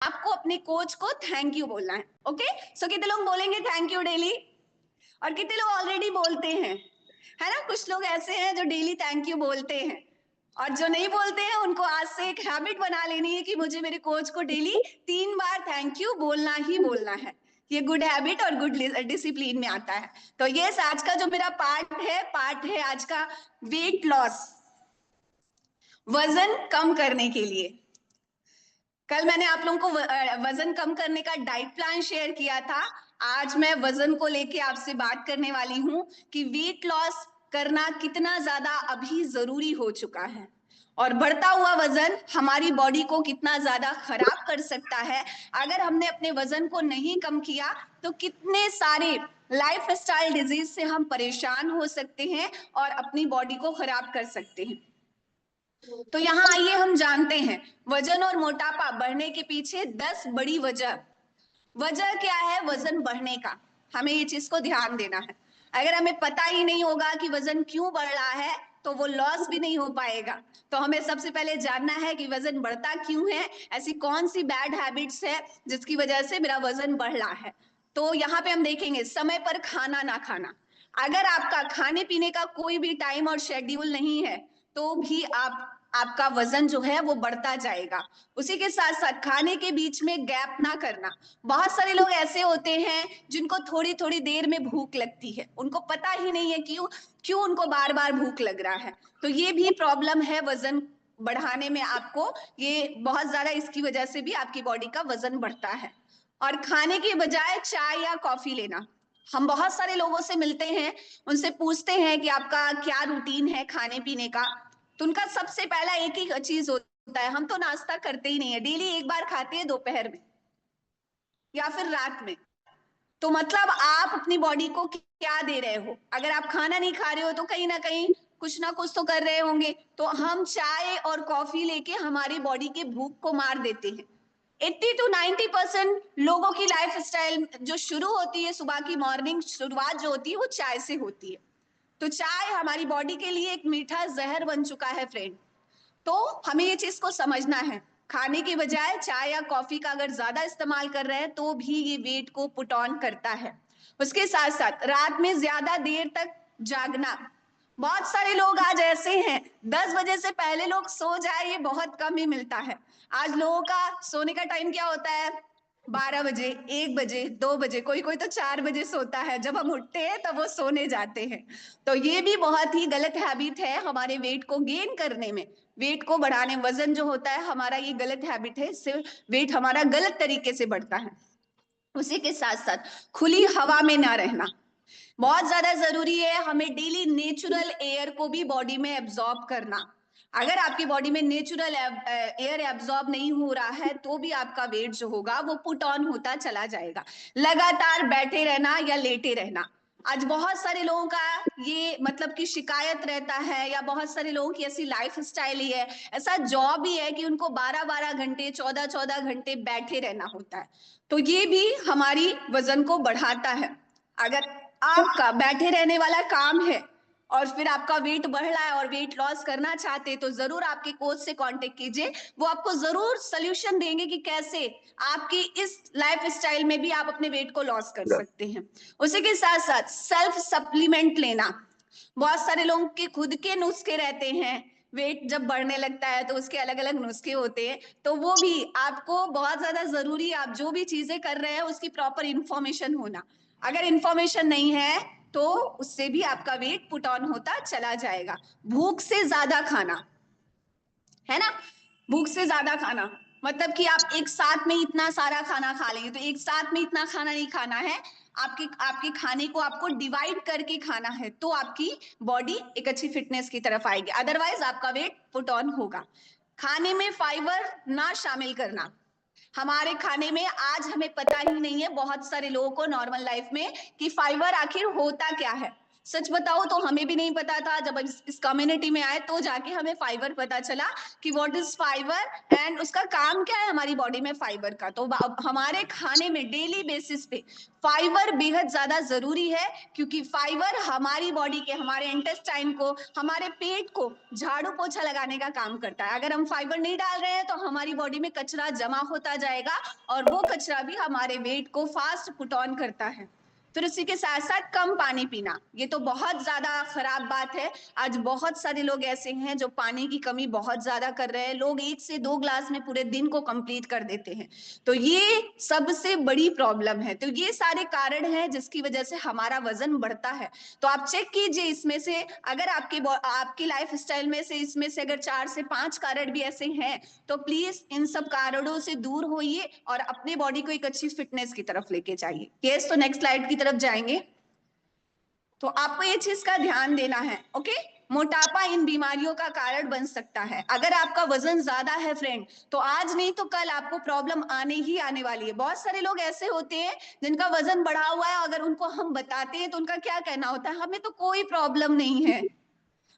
आपको अपने कोच को थैंक यू बोलना है। ओके, सो कितने लोग बोलेंगे थैंक यू डेली, और कितने लोग ऑलरेडी बोलते हैं? है ना, कुछ लोग ऐसे हैं जो डेली थैंक यू बोलते हैं, और जो नहीं बोलते हैं उनको आज से एक हैबिट बना लेनी है कि मुझे मेरे कोच को डेली 3 बार थैंक यू बोलना ही बोलना है। ये गुड हैबिट और गुड डिसिप्लिन में आता है। तो ये आज का जो मेरा पार्ट है आज का वेट लॉस, वजन कम करने के लिए। कल मैंने आप लोगों को वजन कम करने का डाइट प्लान शेयर किया था। आज मैं वजन को लेके आपसे बात करने वाली हूं कि वेट लॉस करना कितना ज्यादा अभी जरूरी हो चुका है, और बढ़ता हुआ वजन हमारी बॉडी को कितना ज्यादा खराब कर सकता है। अगर हमने अपने वजन को नहीं कम किया तो कितने सारे लाइफ स्टाइल डिजीज से हम परेशान हो सकते हैं और अपनी बॉडी को खराब कर सकते हैं। तो यहाँ आइए हम जानते हैं वजन और मोटापा बढ़ने के पीछे 10 बड़ी वजह। वजह क्या है वजन बढ़ने का, हमें ये चीज को ध्यान देना है। अगर हमें पता ही नहीं होगा कि वजन क्यों बढ़ रहा है तो वो लॉस भी नहीं हो पाएगा। तो हमें सबसे पहले जानना है कि वजन बढ़ता क्यों है, ऐसी कौन सी बैड हैबिट्स है जिसकी वजह से मेरा वजन बढ़ रहा है। तो यहाँ पे हम देखेंगे समय पर खाना ना खाना। अगर आपका खाने पीने का कोई भी टाइम और शेड्यूल नहीं है तो भी आपका वजन जो है वो बढ़ता जाएगा। उसी के साथ साथ खाने के बीच में गैप ना करना। बहुत सारे लोग ऐसे होते हैं जिनको थोड़ी थोड़ी देर में भूख लगती है, उनको पता ही नहीं है क्यों क्यों उनको बार बार भूख लग रहा है। तो ये भी प्रॉब्लम है वजन बढ़ाने में आपको, ये बहुत ज्यादा इसकी वजह से भी आपकी बॉडी का वजन बढ़ता है। और खाने के बजाय चाय या कॉफी लेना। हम बहुत सारे लोगों से मिलते हैं, उनसे पूछते हैं कि आपका क्या रूटीन है खाने पीने का, तो उनका सबसे पहला एक ही चीज होता है, हम तो नाश्ता करते ही नहीं है, डेली एक बार खाते हैं दोपहर में या फिर रात में। तो मतलब आप अपनी बॉडी को क्या दे रहे हो? अगर आप खाना नहीं खा रहे हो तो कहीं ना कुछ तो कर रहे होंगे। तो हम चाय और कॉफी लेके हमारी बॉडी के भूख को मार देते हैं। 80 to 90% लोगों की लाइफ स्टाइल जो शुरू होती है, सुबह की मॉर्निंग शुरुआत जो होती है वो चाय से होती है। तो चाय हमारी बॉडी के लिए एक मीठा जहर बन चुका है फ्रेंड। तो हमें ये चीज को समझना है, खाने के बजाय चाय या कॉफी का अगर ज्यादा इस्तेमाल कर रहे हैं तो भी ये वेट को पुट ऑन करता है। उसके साथ साथ रात में ज्यादा देर तक जागना। बहुत सारे लोग आज ऐसे हैं 10 बजे से पहले लोग सो जाए ये बहुत कम ही मिलता है। आज लोगों का सोने का टाइम क्या होता है? 12 बजे, 1 बजे, 2 बजे, कोई कोई तो 4 बजे सोता है। जब हम उठते हैं तब वो सोने जाते हैं। तो ये भी बहुत ही गलत हैबिट है हमारे वेट को गेन करने में, वेट को बढ़ाने। वजन जो होता है हमारा ये गलत हैबिट है, इससे वेट हमारा गलत तरीके से बढ़ता है। उसी के साथ साथ खुली हवा में ना रहना बहुत ज्यादा जरूरी है। हमें डेली नेचुरल एयर को भी बॉडी में एब्जॉर्ब करना। अगर आपकी बॉडी में नेचुरल एयर एब्जॉर्ब नहीं हो रहा है तो भी आपका वेट जो होगा वो पुट ऑन होता चला जाएगा। लगातार बैठे रहना या लेटे रहना, आज बहुत सारे लोगों का ये मतलब कि शिकायत रहता है, या बहुत सारे लोगों की ऐसी लाइफ स्टाइल ही है, ऐसा जॉब ही है कि उनको 12-12 घंटे, 14-14 घंटे बैठे रहना होता है। तो ये भी हमारी वजन को बढ़ाता है। अगर आपका बैठे रहने वाला काम है और फिर आपका वेट बढ़ रहा है और वेट लॉस करना चाहते हैं तो जरूर आपके कोच से कांटेक्ट कीजिए, वो आपको जरूर सोल्यूशन देंगे कि कैसे आपकी इस लाइफ स्टाइल में भी आप अपने वेट को लॉस कर सकते हैं। उसी के साथ साथ सेल्फ सप्लीमेंट लेना। बहुत सारे लोगों के खुद के नुस्खे रहते हैं, वेट जब बढ़ने लगता है तो उसके अलग अलग नुस्खे होते हैं, तो वो भी आपको बहुत ज्यादा जरूरी है। आप जो भी चीजें कर रहे हैं उसकी प्रॉपर इंफॉर्मेशन होना। अगर इंफॉर्मेशन नहीं है तो उससे भी आपका वेट पुट ऑन होता चला जाएगा। भूख से ज्यादा खाना, है ना, भूख से ज्यादा खाना मतलब कि आप एक साथ में इतना सारा खाना खा लेंगे, तो एक साथ में इतना खाना नहीं खाना है। आपके आपके खाने को आपको डिवाइड करके खाना है तो आपकी बॉडी एक अच्छी फिटनेस की तरफ आएगी, अदरवाइज आपका वेट पुट ऑन होगा। खाने में फाइबर ना शामिल करना। हमारे खाने में आज हमें पता ही नहीं है बहुत सारे लोगों को नॉर्मल लाइफ में कि फाइबर आखिर होता क्या है। सच बताओ तो हमें भी नहीं पता था, जब इस कम्युनिटी में आए तो जाके हमें फाइबर पता चला कि व्हाट इज फाइबर एंड उसका काम क्या है हमारी बॉडी में फाइबर का। तो हमारे खाने में डेली बेसिस पे फाइबर बेहद ज्यादा जरूरी है, क्योंकि फाइबर हमारी बॉडी के, हमारे इंटेस्टाइन को, हमारे पेट को झाड़ू पोछा लगाने का काम करता है। अगर हम फाइबर नहीं डाल रहे हैं तो हमारी बॉडी में कचरा जमा होता जाएगा और वो कचरा भी हमारे वेट को फास्ट पुट ऑन करता है। फिर उसी के साथ साथ कम पानी पीना, ये तो बहुत ज्यादा खराब बात है। आज बहुत सारे लोग ऐसे हैं जो पानी की कमी बहुत ज्यादा कर रहे हैं। लोग 1 से 2 ग्लास में पूरे दिन को कंप्लीट कर देते हैं। तो ये सबसे बड़ी प्रॉब्लम है। तो ये सारे कारण हैं जिसकी वजह से हमारा वजन बढ़ता है। तो आप चेक कीजिए इसमें से, अगर आपकी लाइफ स्टाइल में से इसमें से अगर 4 से 5 कारण भी ऐसे हैं तो प्लीज इन सब कारणों से दूर होइए और अपने बॉडी को एक अच्छी फिटनेस की तरफ लेके जाइए। यस, तो नेक्स्ट स्लाइड की तरफ जाएंगे। तो आपको ये चीज का ध्यान देना है। ओके, मोटापा इन बीमारियों का कारण बन सकता है। अगर आपका वजन ज्यादा है फ्रेंड, तो आज नहीं तो कल आपको प्रॉब्लम आने ही आने वाली है। बहुत सारे लोग ऐसे होते हैं जिनका वजन बढ़ा हुआ है, अगर उनको हम बताते हैं तो उनका क्या कहना होता है, हमें तो कोई प्रॉब्लम नहीं है,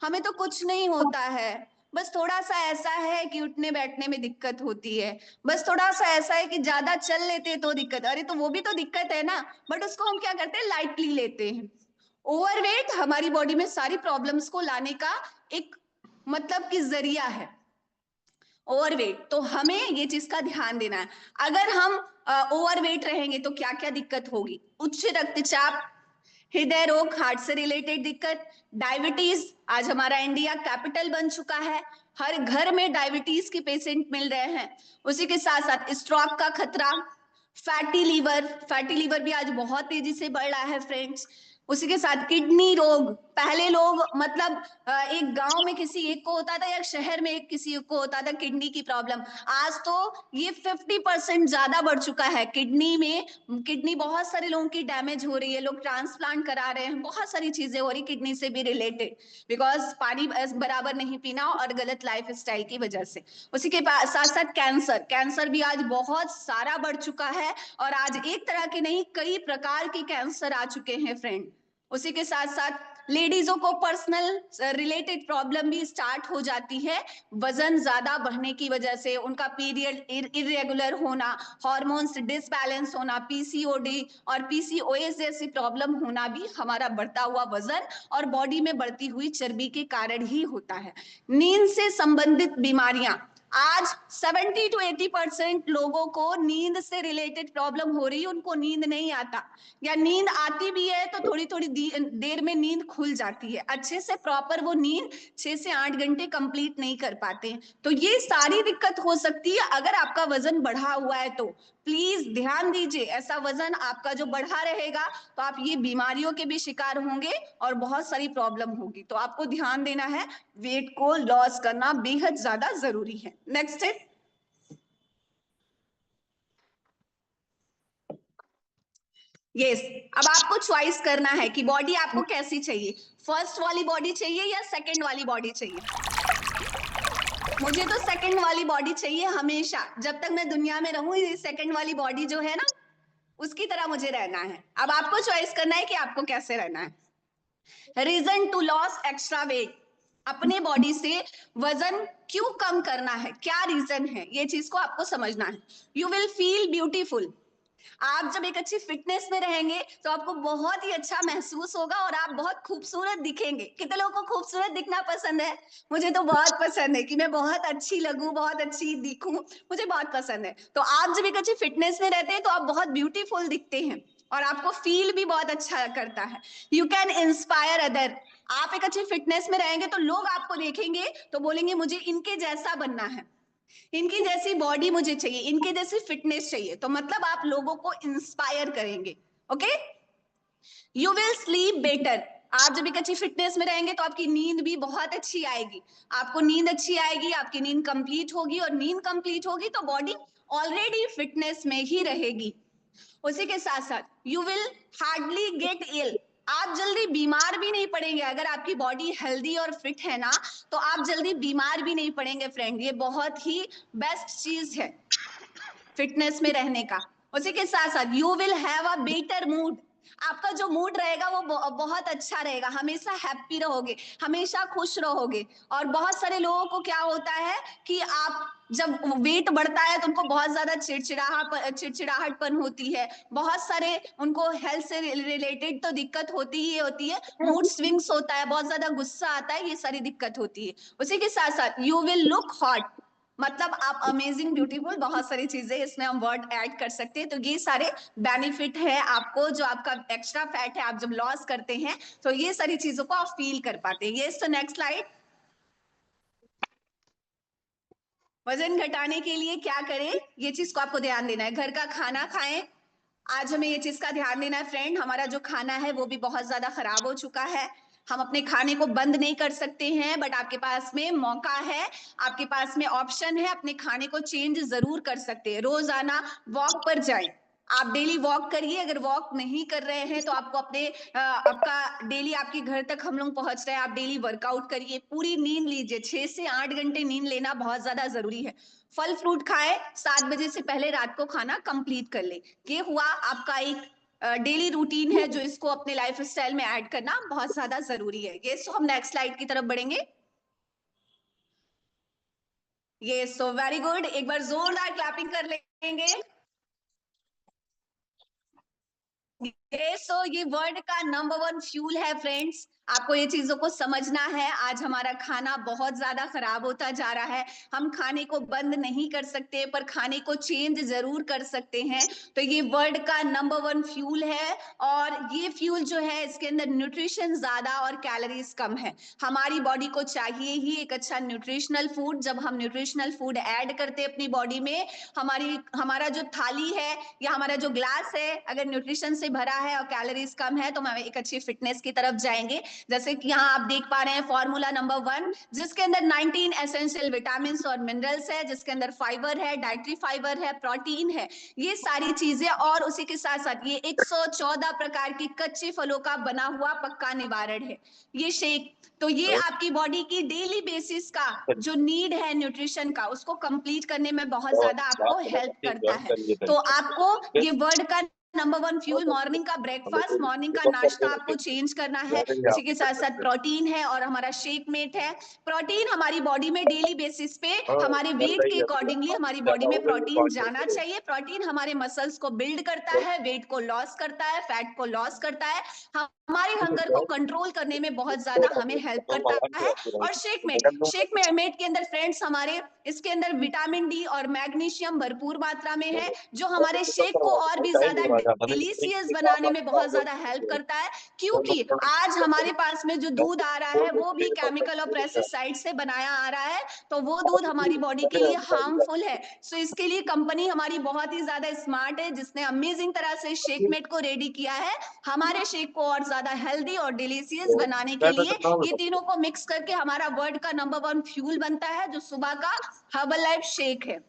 हमें तो कुछ नहीं होता है, बस थोड़ा सा ऐसा है कि उठने बैठने में दिक्कत होती है, बस थोड़ा सा ऐसा है कि ज्यादा चल लेते तो दिक्कत। अरे तो वो भी तो दिक्कत है ना, बट उसको हम क्या करते हैं, लाइटली लेते हैं। ओवरवेट हमारी बॉडी में सारी प्रॉब्लम्स को लाने का एक मतलब की जरिया है, ओवरवेट। तो हमें ये चीज का ध्यान देना है। अगर हम ओवरवेट रहेंगे तो क्या क्या दिक्कत होगी, उच्च रक्तचाप, हृदय रोग, हार्ट से रिलेटेड दिक्कत, डायबिटीज। आज हमारा इंडिया कैपिटल बन चुका है, हर घर में डायबिटीज के पेशेंट मिल रहे हैं। उसी के साथ साथ स्ट्रोक का खतरा, फैटी लीवर भी आज बहुत तेजी से बढ़ रहा है फ्रेंड्स। उसी के साथ किडनी रोग, पहले लोग मतलब एक गांव में किसी एक को होता था या शहर में एक किसी एक को होता था किडनी की प्रॉब्लम, आज तो ये 50% ज्यादा बढ़ चुका है। किडनी बहुत सारे लोगों की डैमेज हो रही है, लोग ट्रांसप्लांट करा रहे हैं, बहुत सारी चीजें हो रही किडनी से भी रिलेटेड, बिकॉज पानी बराबर नहीं पीना और गलत लाइफ स्टाइल की वजह से। उसी के साथ साथ कैंसर भी आज बहुत सारा बढ़ चुका है, और आज एक तरह के नहीं कई प्रकार के कैंसर आ चुके हैं फ्रेंड। उसी के साथ साथ लेडीजों को पर्सनल रिलेटेड प्रॉब्लम भी स्टार्ट हो जाती है, वजन ज्यादा बढ़ने की वजह से, उनका पीरियड इरेगुलर होना, हार्मोन्स डिसबैलेंस होना, पीसीओडी और पीसीओएस जैसी प्रॉब्लम होना भी हमारा बढ़ता हुआ वजन और बॉडी में बढ़ती हुई चर्बी के कारण ही होता है। नींद से संबंधित बीमारियां, आज 70 to 80% लोगों को नींद से रिलेटेड प्रॉब्लम हो रही है, उनको नींद नहीं आता, या नींद आती भी है तो थोड़ी थोड़ी देर में नींद खुल जाती है, अच्छे से प्रॉपर वो नींद 6 से 8 घंटे कंप्लीट नहीं कर पाते। तो ये सारी दिक्कत हो सकती है अगर आपका वजन बढ़ा हुआ है। तो प्लीज ध्यान दीजिए, ऐसा वजन आपका जो बढ़ा रहेगा तो आप ये बीमारियों के भी शिकार होंगे और बहुत सारी प्रॉब्लम होगी। तो आपको ध्यान देना है, वेट को लॉस करना बेहद ज्यादा जरूरी है। नेक्स्ट है, यस, अब आपको चॉइस करना है कि बॉडी आपको कैसी चाहिए, फर्स्ट वाली बॉडी चाहिए या सेकंड वाली बॉडी चाहिए। मुझे तो सेकंड वाली बॉडी चाहिए हमेशा, जब तक मैं दुनिया में रहूं ये सेकंड वाली बॉडी जो है ना उसकी तरह मुझे रहना है। अब आपको चॉइस करना है कि आपको कैसे रहना है। Reason to loss extra weight, अपने बॉडी से वजन क्यों कम करना है, क्या रीजन है, ये चीज को आपको समझना है। यू विल फील ब्यूटीफुल, आप जब एक अच्छी फिटनेस में रहेंगे तो आपको बहुत ही अच्छा महसूस होगा और आप बहुत खूबसूरत दिखेंगे। कितने लोगों को खूबसूरत दिखना पसंद है, मुझे तो बहुत पसंद है कि मैं बहुत अच्छी लगूं, बहुत अच्छी दिखूं, मुझे बहुत पसंद है। तो आप जब एक अच्छी फिटनेस में रहते हैं तो आप बहुत ब्यूटीफुल दिखते हैं और आपको फील भी बहुत अच्छा करता है। यू कैन इंस्पायर अदर, आप एक अच्छी फिटनेस में रहेंगे तो लोग आपको देखेंगे तो बोलेंगे मुझे इनके जैसा बनना है, इनकी जैसी बॉडी मुझे चाहिए, इनके जैसी फिटनेस चाहिए। तो मतलब आप लोगों को इंस्पायर करेंगे। Okay, you will sleep better, आप जब एक अच्छी फिटनेस में रहेंगे तो आपकी नींद भी बहुत अच्छी आएगी, आपको नींद अच्छी आएगी, आपकी नींद कंप्लीट होगी, और नींद कंप्लीट होगी तो बॉडी ऑलरेडी फिटनेस में ही रहेगी। उसी के साथ साथ you will hardly get ill, आप जल्दी बीमार भी नहीं पड़ेंगे। अगर आपकी बॉडी हेल्दी और फिट है ना तो आप जल्दी बीमार भी नहीं पड़ेंगे फ्रेंड, ये बहुत ही बेस्ट चीज है फिटनेस में रहने का। उसी के साथ साथ you will have a better mood, आपका जो मूड रहेगा वो बहुत अच्छा रहेगा, हमेशा हैप्पी रहोगे, हमेशा खुश रहोगे। और बहुत सारे लोगों को क्या होता है कि आप जब वेट बढ़ता है तो उनको बहुत ज्यादा चिड़चिड़ाहटपन होती है, बहुत सारे उनको हेल्थ से रिलेटेड तो दिक्कत होती ही होती है, मूड स्विंग्स होता है, बहुत ज्यादा गुस्सा आता है, ये सारी दिक्कत होती है। उसी के साथ साथ यू विल लुक हॉट, मतलब आप अमेजिंग ब्यूटीफुल, बहुत सारी चीजें इसमें हम वर्ड ऐड कर सकते हैं। तो ये सारे बेनिफिट है आपको, जो आपका एक्स्ट्रा फैट है आप जब लॉस करते हैं तो ये सारी चीजों को आप फील कर पाते हैं। ये तो नेक्स्ट स्लाइड। वजन घटाने के लिए क्या करें, ये चीज को आपको ध्यान देना है। घर का खाना खाएं, आज हमें ये चीज का ध्यान देना है फ्रेंड। हमारा जो खाना है वो भी बहुत ज्यादा खराब हो चुका है, हम अपने खाने को बंद नहीं कर सकते हैं, बट आपके पास में मौका है, आपके पास में ऑप्शन है, अपने खाने को चेंज जरूर कर सकते हैं। रोजाना वॉक पर जाएं, आप डेली वॉक करिए। अगर वॉक नहीं कर रहे हैं तो आपको अपने आपका डेली आपके घर तक हम लोग पहुंच रहे हैं, आप डेली वर्कआउट करिए, पूरी नींद लीजिए, 6 से 8 घंटे नींद लेना बहुत ज्यादा जरूरी है। फल फ्रूट खाए, 7 बजे से पहले रात को खाना कंप्लीट कर ले। ये हुआ आपका एक डेली रूटीन है, जो इसको अपने लाइफ स्टाइल में ऐड करना बहुत ज्यादा जरूरी है। ये सो हम नेक्स्ट स्लाइड की तरफ बढ़ेंगे। ये सो वेरी गुड, एक बार जोरदार क्लैपिंग कर लेंगे। ये सो ये वर्ल्ड का नंबर 1 फ्यूल है फ्रेंड्स, आपको ये चीजों को समझना है। आज हमारा खाना बहुत ज्यादा खराब होता जा रहा है, हम खाने को बंद नहीं कर सकते पर खाने को चेंज जरूर कर सकते हैं। तो ये वर्ल्ड का नंबर 1 फ्यूल है, और ये फ्यूल जो है इसके अंदर न्यूट्रिशन ज्यादा और कैलोरीज कम है। हमारी बॉडी को चाहिए ही एक अच्छा न्यूट्रिशनल फूड। जब हम न्यूट्रिशनल फूड ऐड करते हैं अपनी बॉडी में, हमारा जो थाली है या हमारा जो ग्लास है अगर न्यूट्रिशन से भरा है और कैलोरीज कम है तो हम एक अच्छी फिटनेस की तरफ जाएंगे। जैसे कि यहाँ आप देख पा रहे हैं फॉर्मूला नंबर 1, जिसके अंदर 19 एसेंशियल विटामिन और मिनरल्स है, जिसके अंदर फाइबर है, डाइटरी फाइबर है, प्रोटीन है, ये सारी चीजें। और उसी के साथ साथ ये 114 प्रकार की कच्चे फलों का बना हुआ पक्का निवारण है ये शेक। तो ये आपकी बॉडी की डेली बेसिस का जो नीड है न्यूट्रिशन का, उसको कंप्लीट करने में बहुत ज्यादा आपको हेल्प करता है। तो आपको ये वर्ड का नंबर 1 फ्यूल, मॉर्निंग का ब्रेकफास्ट, मॉर्निंग का नाश्ता आपको चेंज करना है। उसी के साथ साथ प्रोटीन है और हमारा शेक मेट है। प्रोटीन हमारी बॉडी में डेली बेसिस पे हमारे वेट के अकॉर्डिंगली हमारी बॉडी में प्रोटीन जाना चाहिए। प्रोटीन हमारे मसल्स को बिल्ड करता है, वेट को लॉस करता है, फैट को लॉस करता है, हमारे हंगर को कंट्रोल करने में बहुत ज्यादा हमें हेल्प करता है। और शेक मेट के अंदर फ्रेंड्स हमारे इसके अंदर विटामिन डी और मैग्नीशियम भरपूर मात्रा में है, जो हमारे शेक को और भी ज्यादा डिलीशियस बनाने में बहुत ज्यादा हेल्प करता है। क्योंकि आज हमारे पास में जो दूध आ रहा है वो भी केमिकल और पेस्टिसाइड से बनाया आ रहा है, तो वो दूध हमारी बॉडी के लिए हार्मफुल है। सो इसके लिए कंपनी हमारी बहुत ही ज्यादा स्मार्ट है, जिसने अमेजिंग तरह से शेक मेट को रेडी किया है हमारे शेक को और ज्यादा हेल्दी और डिलीशियस बनाने के लिए। ये तीनों को मिक्स करके हमारा वर्ल्ड का नंबर 1 फ्यूल बनता है, जो सुबह का हर्बल लाइफ शेक है।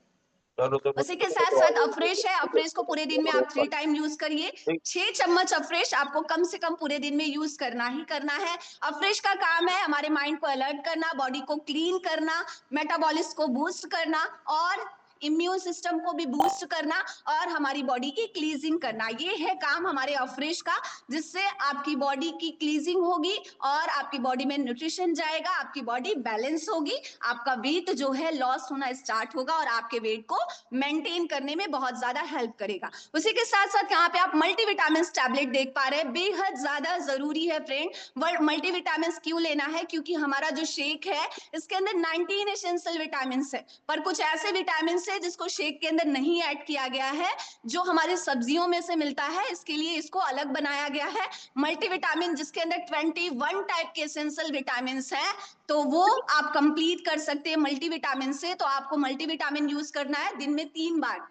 उसी के साथ साथ अफ्रेश है, अफ्रेश को पूरे दिन में आप 3 टाइम यूज करिए। 6 चम्मच अफ्रेश आपको कम से कम पूरे दिन में यूज करना ही करना है। अफ्रेश का काम है हमारे माइंड को अलर्ट करना, बॉडी को क्लीन करना, मेटाबॉलिज्म को बूस्ट करना और इम्यून सिस्टम को भी बूस्ट करना और हमारी बॉडी की क्लीजिंग करना। ये है काम हमारे अफ्रेश का, जिससे आपकी बॉडी की क्लीजिंग होगी और आपकी बॉडी में न्यूट्रिशन जाएगा, आपकी बॉडी बैलेंस होगी, आपका वेट जो है लॉस होना स्टार्ट होगा और आपके वेट को मेंटेन करने में बहुत ज्यादा हेल्प करेगा। उसी के साथ साथ यहाँ पे आप मल्टीविटामिन टैबलेट देख पा रहे हैं, बेहद ज्यादा जरूरी है फ्रेंड। मल्टीविटामिन क्यों लेना है, क्योंकि हमारा जो शेक है इसके अंदर 19 एसेंशियल विटामिन है, पर कुछ ऐसे विटामिन है जिसको शेक के अंदर नहीं ऐड किया गया है, जो हमारे सब्जियों में से मिलता है, इसके लिए इसको अलग बनाया गया है। मल्टीविटामिन जिसके अंदर 21 टाइप के एसेंशियल विटामिन हैं, तो वो आप कंप्लीट कर सकते हैं मल्टीविटामिन से। तो आपको मल्टीविटामिन यूज करना है दिन में 3 बार।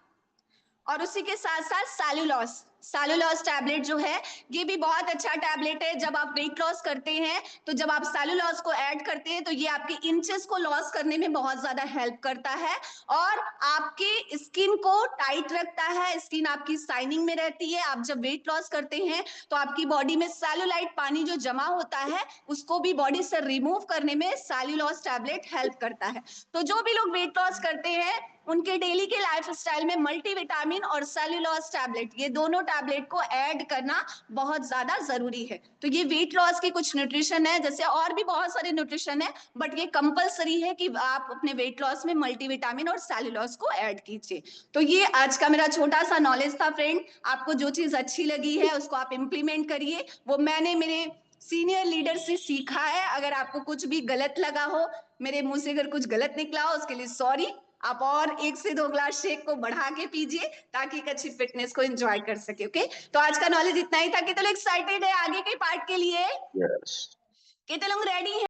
और उसी के साथ साथ सैलुलोज टैबलेट जो है, ये भी बहुत अच्छा टैबलेट है। जब आप वेट लॉस करते हैं तो जब आप सैलुलोज को ऐड करते हैं तो ये आपके इंचेस को लॉस करने में बहुत ज्यादा हेल्प करता है और आपके स्किन को टाइट रखता है, स्किन आपकी शाइनिंग में रहती है। आप जब वेट लॉस करते हैं तो आपकी बॉडी में सेलुलाइट पानी जो जमा होता है उसको भी बॉडी से रिमूव करने में सैलुलोज टैबलेट हेल्प करता है। तो जो भी लोग वेट लॉस करते हैं उनके डेली के लाइफ स्टाइल में मल्टीविटामिन और सेल्यूलोज टैबलेट, ये दोनों टैबलेट को ऐड करना बहुत ज्यादा जरूरी है। तो ये वेट लॉस की कुछ न्यूट्रिशन है, जैसे और भी बहुत सारे न्यूट्रिशन है, बट ये कंपलसरी है कि आप अपने वेट लॉस में मल्टीविटामिन और सेलुलोज को ऐड कीजिए। तो ये आज का मेरा छोटा सा नॉलेज था फ्रेंड। आपको जो चीज अच्छी लगी है उसको आप इम्प्लीमेंट करिए, वो मैंने मेरे सीनियर लीडर से सीखा है। अगर आपको कुछ भी गलत लगा हो, मेरे मुंह से अगर कुछ गलत निकला हो, उसके लिए सॉरी। आप और 1 से 2 ग्लास शेक को बढ़ा के पीजिए ताकि एक अच्छी फिटनेस को एंजॉय कर सके। ओके, तो आज का नॉलेज इतना ही था। कितने लोग एक्साइटेड है आगे के पार्ट के लिए? यस। कितने लोग रेडी है?